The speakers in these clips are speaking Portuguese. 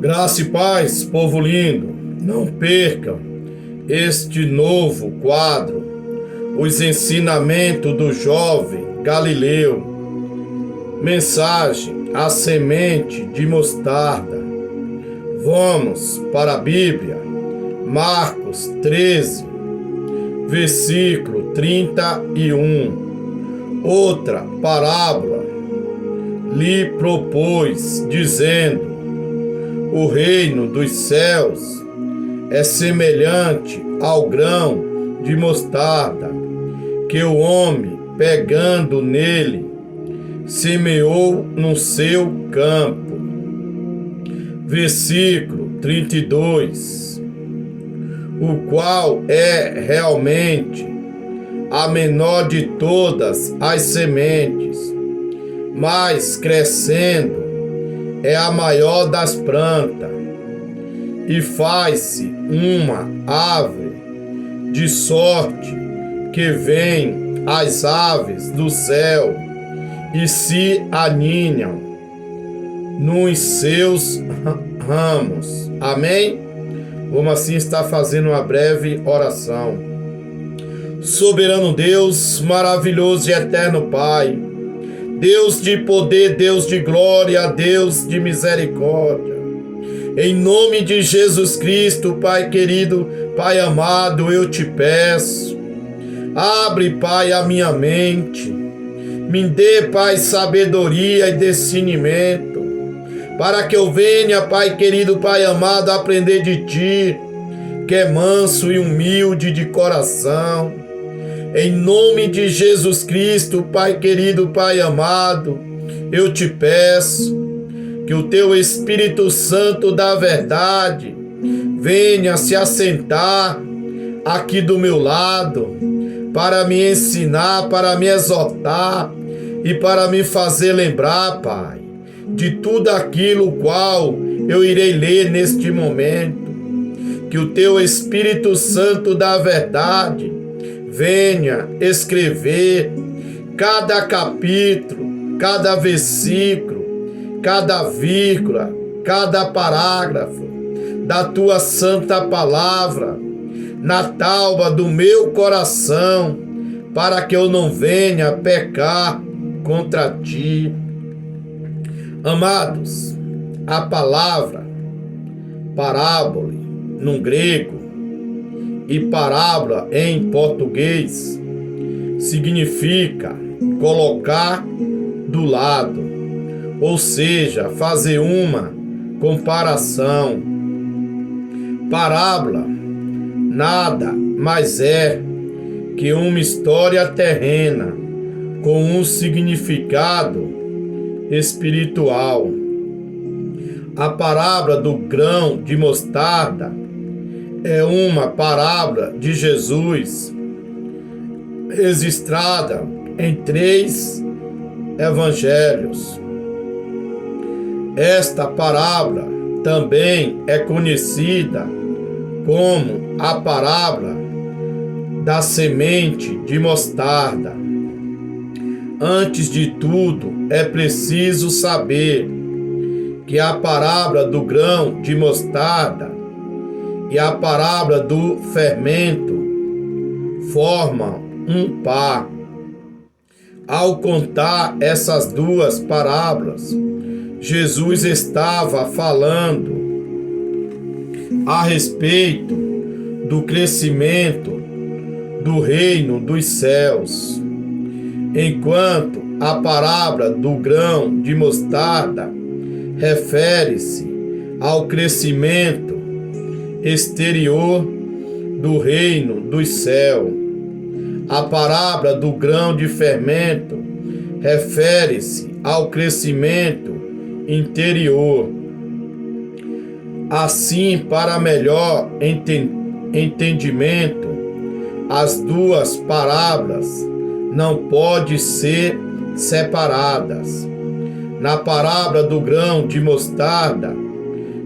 Graça e paz, povo lindo, não percam este novo quadro, os ensinamentos do jovem Galileu, mensagem, a semente de mostarda. Vamos para a Bíblia, Marcos 13, versículo 31. Outra parábola lhe propôs, dizendo: o reino dos céus é semelhante ao grão de mostarda, que o homem, pegando nele, semeou no seu campo. Versículo 32. O qual é realmente a menor de todas as sementes, mas crescendo é a maior das plantas, e faz-se uma árvore, de sorte que vêm as aves do céu e se aninham nos seus ramos. Amém? Vamos assim estar fazendo uma breve oração. Soberano Deus, maravilhoso e eterno Pai, Deus de poder, Deus de glória, Deus de misericórdia, em nome de Jesus Cristo, Pai querido, Pai amado, eu te peço, abre, Pai, a minha mente, me dê, Pai, sabedoria e discernimento, para que eu venha, Pai querido, Pai amado, aprender de Ti, que é manso e humilde de coração. Em nome de Jesus Cristo, Pai querido, Pai amado, eu te peço que o Teu Espírito Santo da verdade venha se assentar aqui do meu lado, para me ensinar, para me exortar e para me fazer lembrar, Pai, de tudo aquilo qual eu irei ler neste momento. Que o Teu Espírito Santo da verdade venha escrever cada capítulo, cada versículo, cada vírgula, cada parágrafo da Tua santa palavra na tábua do meu coração, para que eu não venha pecar contra Ti. Amados, a palavra parábola no grego e parábola em português significa colocar do lado, ou seja, fazer uma comparação. Parábola nada mais é que uma história terrena com um significado espiritual. A parábola do grão de mostarda é uma parábola de Jesus, registrada em 3 evangelhos. Esta parábola também é conhecida como a parábola da semente de mostarda. Antes de tudo, é preciso saber que a parábola do grão de mostarda e a parábola do fermento formam um par. Ao contar essas duas parábolas, Jesus estava falando a respeito do crescimento do reino dos céus, enquanto a parábola do grão de mostarda refere-se ao crescimento exterior do reino dos céus. A parábola do grão de fermento refere-se ao crescimento interior. Assim, para melhor entendimento, as duas parábolas não podem ser separadas. Na parábola do grão de mostarda,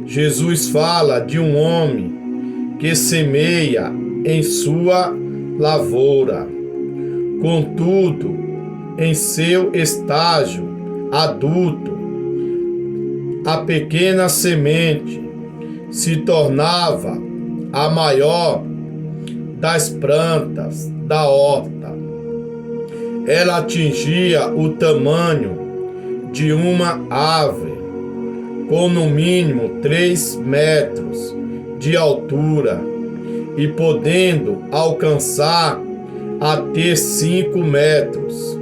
Jesus fala de um homem que semeia em sua lavoura. Contudo, em seu estágio adulto, a pequena semente se tornava a maior das plantas da horta. Ela atingia o tamanho de uma árvore, com no mínimo 3 metros de altura e podendo alcançar até 5 metros.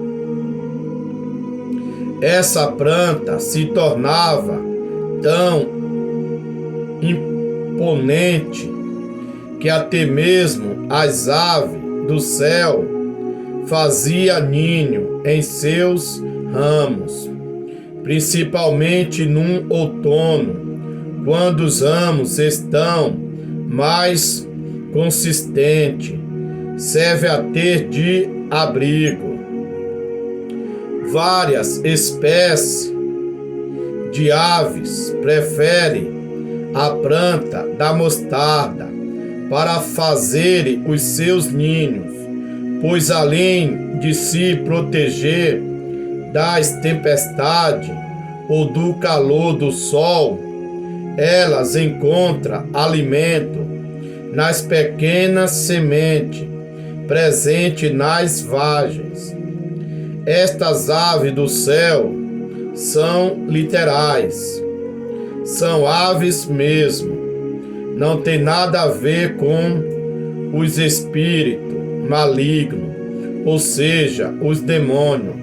Essa planta se tornava tão imponente que até mesmo as aves do céu faziam ninho em seus ramos, principalmente no outono, quando os ramos estão mais consistentes, serve até de abrigo. Várias espécies de aves preferem a planta da mostarda para fazerem os seus ninhos, pois além de se proteger das tempestades ou do calor do sol, elas encontram alimento nas pequenas sementes presentes nas vagens. Estas aves do céu são literais, são aves mesmo, não tem nada a ver com os espíritos malignos, ou seja, os demônios.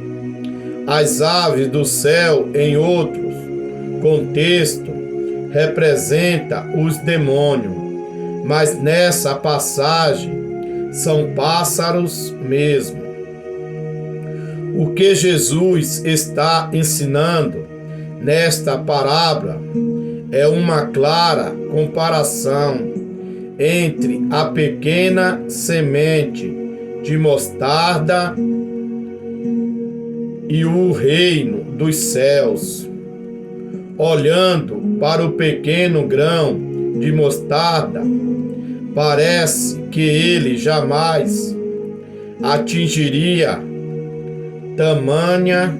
As aves do céu, em outros contextos, representam os demônios, mas nessa passagem são pássaros mesmo. O que Jesus está ensinando nesta parábola é uma clara comparação entre a pequena semente de mostarda e o reino dos céus. Olhando para o pequeno grão de mostarda, parece que ele jamais atingiria tamanha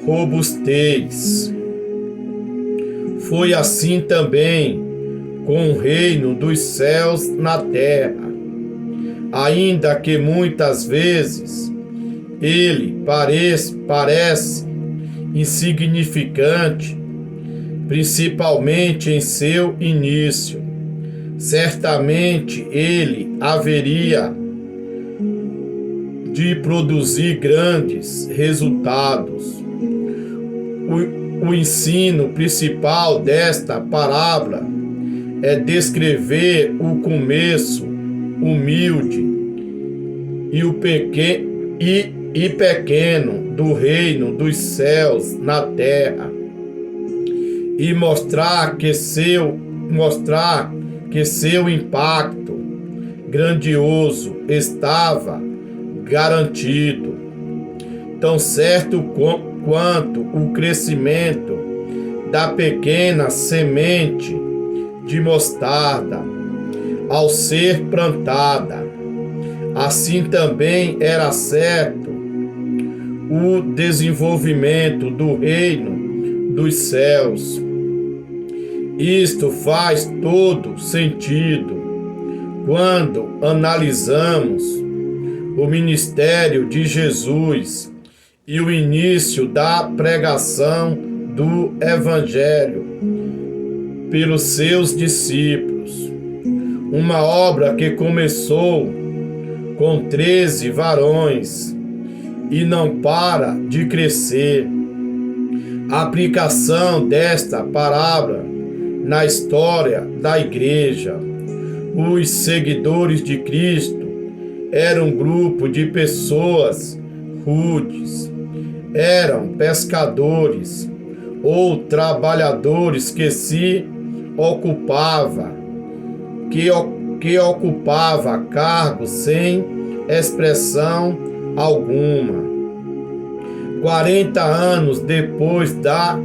robustez. Foi assim também com o reino dos céus na terra. Ainda que muitas vezes ele parece insignificante, principalmente em seu início, certamente ele haveria de produzir grandes resultados. O ensino principal desta parábola é descrever o começo humilde e pequeno do reino dos céus na terra e mostrar que seu impacto grandioso estava garantido, tão certo quanto o crescimento da pequena semente de mostarda ao ser plantada. Assim também era certo o desenvolvimento do reino dos céus. Isto faz todo sentido quando analisamos o ministério de Jesus e o início da pregação do Evangelho pelos seus discípulos. Uma obra que começou com 13 varões e não para de crescer. A aplicação desta parábola na história da igreja. Os seguidores de Cristo eram um grupo de pessoas rudes, eram pescadores ou trabalhadores que ocupava cargos sem expressão alguma. 40 anos depois da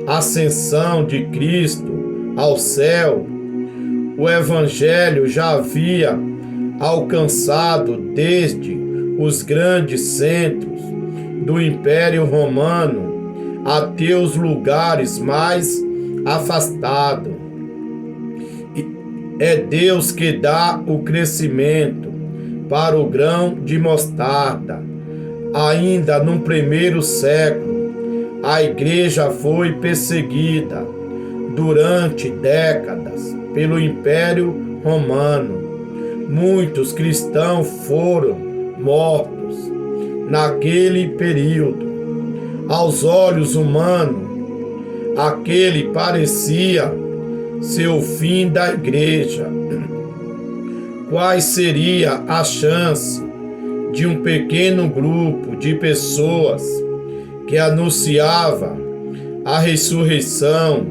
ascensão de Cristo ao céu, o Evangelho já havia alcançado desde os grandes centros do Império Romano até os lugares mais afastados. É Deus que dá o crescimento para o grão de mostarda. Ainda no primeiro século, a igreja foi perseguida durante décadas pelo Império Romano. Muitos cristãos foram mortos naquele período. Aos olhos humanos, aquele parecia ser o fim da igreja. Quais seria a chance de um pequeno grupo de pessoas que anunciava a ressurreição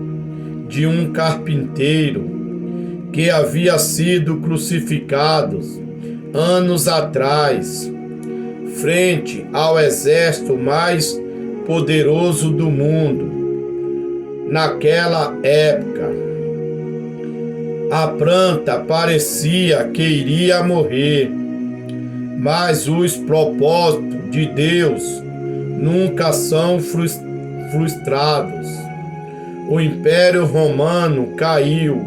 de um carpinteiro que havia sido crucificado anos atrás, frente ao exército mais poderoso do mundo? Naquela época, a planta parecia que iria morrer, mas os propósitos de Deus nunca são frustrados. O Império Romano caiu,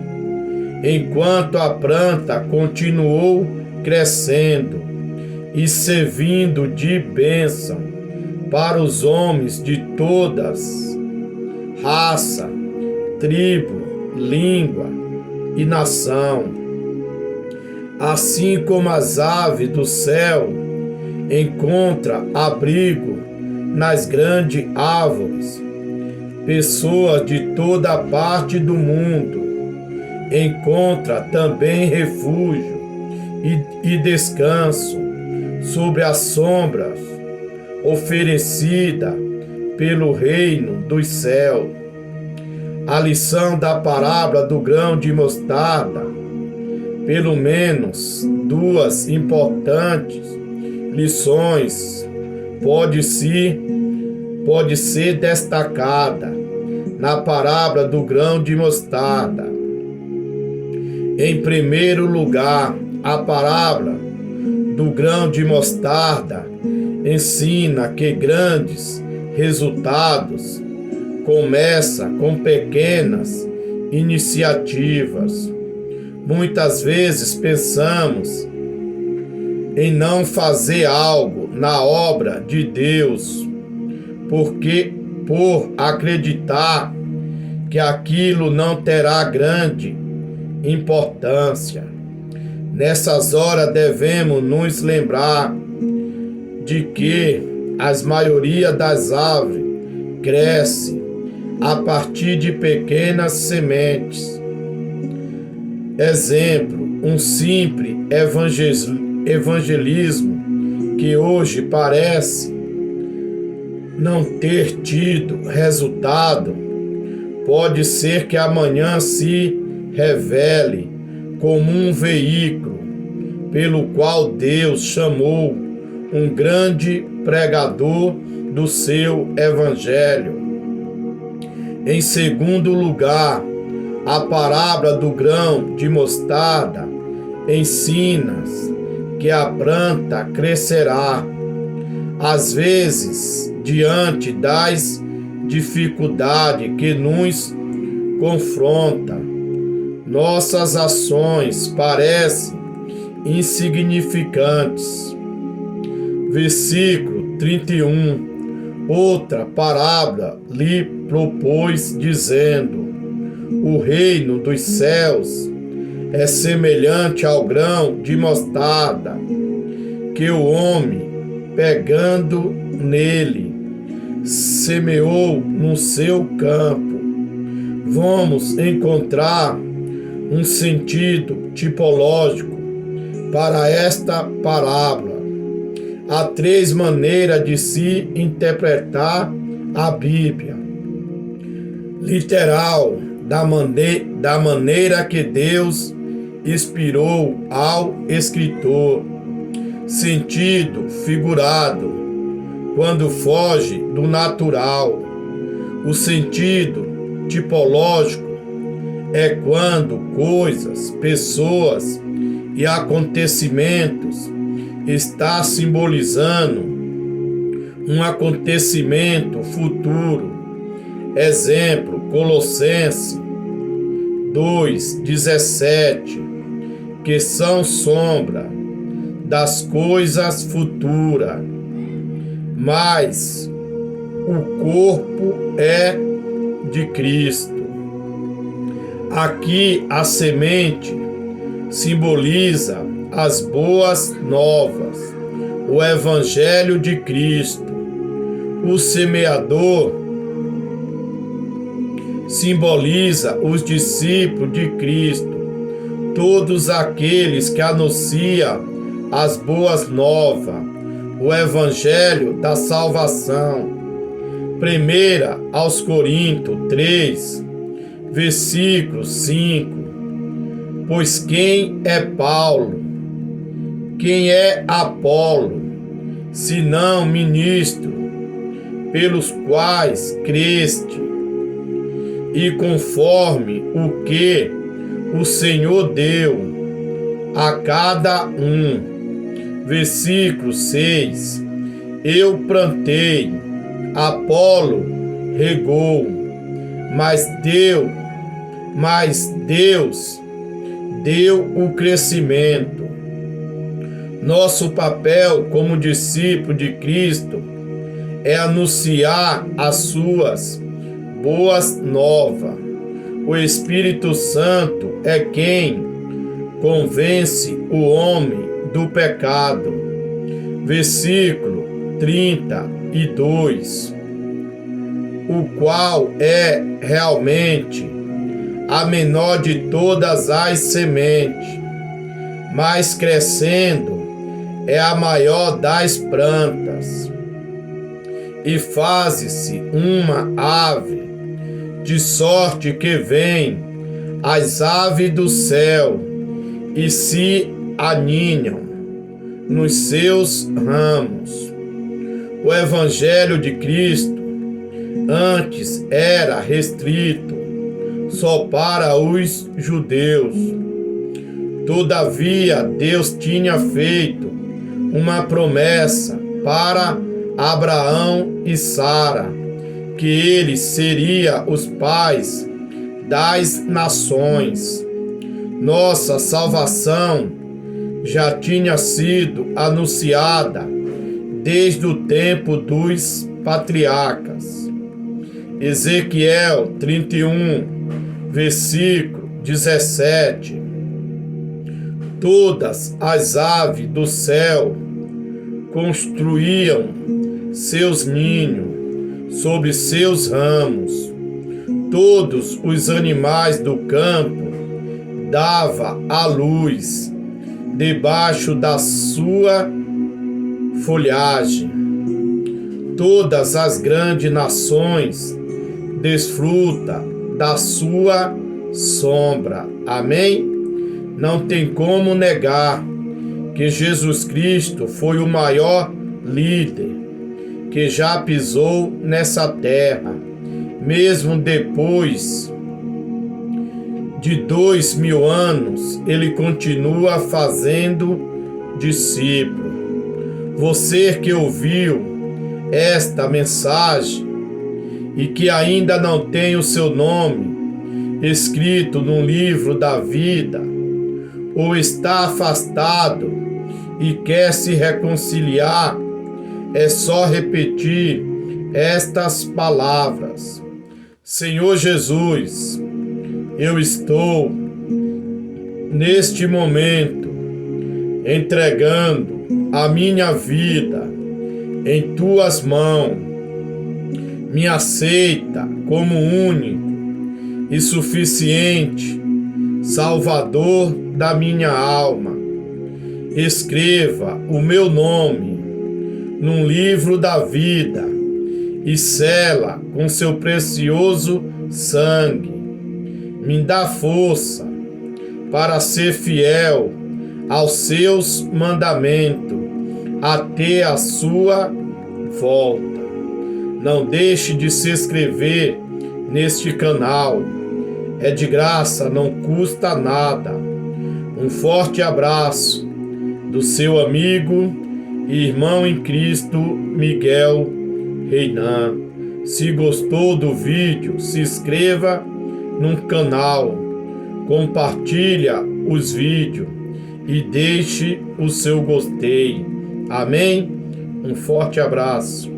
enquanto a planta continuou crescendo e servindo de bênção para os homens de todas raça, tribo, língua e nação. Assim como as aves do céu encontram abrigo nas grandes árvores, pessoas de toda parte do mundo encontram também refúgio e descanso sobre as sombras oferecidas pelo reino dos céus. A lição da parábola do grão de mostarda, pelo menos duas importantes lições, pode ser destacada na parábola do grão de mostarda. Em primeiro lugar, a parábola do grão de mostarda ensina que grandes resultados começam com pequenas iniciativas. Muitas vezes pensamos em não fazer algo na obra de Deus, por acreditar que aquilo não terá grande importância. Nessas horas devemos nos lembrar de que a maioria das árvores cresce a partir de pequenas sementes. Exemplo, um simples evangelismo que hoje parece não ter tido resultado, pode ser que amanhã se revele como um veículo pelo qual Deus chamou um grande pregador do seu evangelho. Em segundo lugar, a parábola do grão de mostarda ensina que a planta crescerá. Às vezes, diante das dificuldades que nos confrontam, nossas ações parecem insignificantes. Versículo 31. Outra parábola lhe propôs, dizendo: o reino dos céus é semelhante ao grão de mostarda, que o homem, pegando nele, semeou no seu campo. Vamos encontrar um sentido tipológico para esta parábola. Há três maneiras de se interpretar a Bíblia: literal, da maneira que Deus inspirou ao escritor; sentido figurado, quando foge do natural; o sentido tipológico é quando coisas, pessoas e acontecimentos está simbolizando um acontecimento futuro. Exemplo, Colossenses 2:17, que são sombra das coisas futuras, mas o corpo é de Cristo. Aqui a semente simboliza as boas novas, o Evangelho de Cristo. O semeador simboliza os discípulos de Cristo, todos aqueles que anunciam as boas novas, o Evangelho da salvação. 1 aos Coríntios 3, versículo 5. Pois quem é Paulo? Quem é Apolo? Senão ministro, pelos quais creste, e conforme o que o Senhor deu a cada um. Versículo 6. Eu plantei, Apolo regou, mas Deus deu o crescimento. Nosso papel como discípulo de Cristo é anunciar as suas boas novas. O Espírito Santo é quem convence o homem do pecado. Versículo 32. O qual é realmente a menor de todas as sementes, mas crescendo é a maior das plantas, e faze-se uma ave, de sorte que vêm as aves do céu e se aninham nos seus ramos. O Evangelho de Cristo antes era restrito só para os judeus. Todavia, Deus tinha feito uma promessa para Abraão e Sara, que eles seriam os pais das nações. Nossa salvação já tinha sido anunciada desde o tempo dos patriarcas. Ezequiel 31, versículo 17. Todas as aves do céu construíam seus ninhos sobre seus ramos. Todos os animais do campo davam a luz debaixo da sua folhagem. Todas as grandes nações desfrutam da sua sombra. Amém? Não tem como negar que Jesus Cristo foi o maior líder que já pisou nessa terra, mesmo depois de 2000 anos, ele continua fazendo discípulo. Você que ouviu esta mensagem e que ainda não tem o seu nome escrito no livro da vida, ou está afastado e quer se reconciliar, é só repetir estas palavras: Senhor Jesus, eu estou neste momento entregando a minha vida em tuas mãos. Me aceita como único e suficiente Salvador da minha alma. Escreva o meu nome num livro da vida e sela com seu precioso sangue. Me dá força para ser fiel aos seus mandamentos até a sua volta. Não deixe de se inscrever neste canal. É de graça, não custa nada. Um forte abraço do seu amigo e irmão em Cristo, Miguel Reinan. Se gostou do vídeo, se inscreva no canal, compartilha os vídeos e deixe o seu gostei. Amém? Um forte abraço.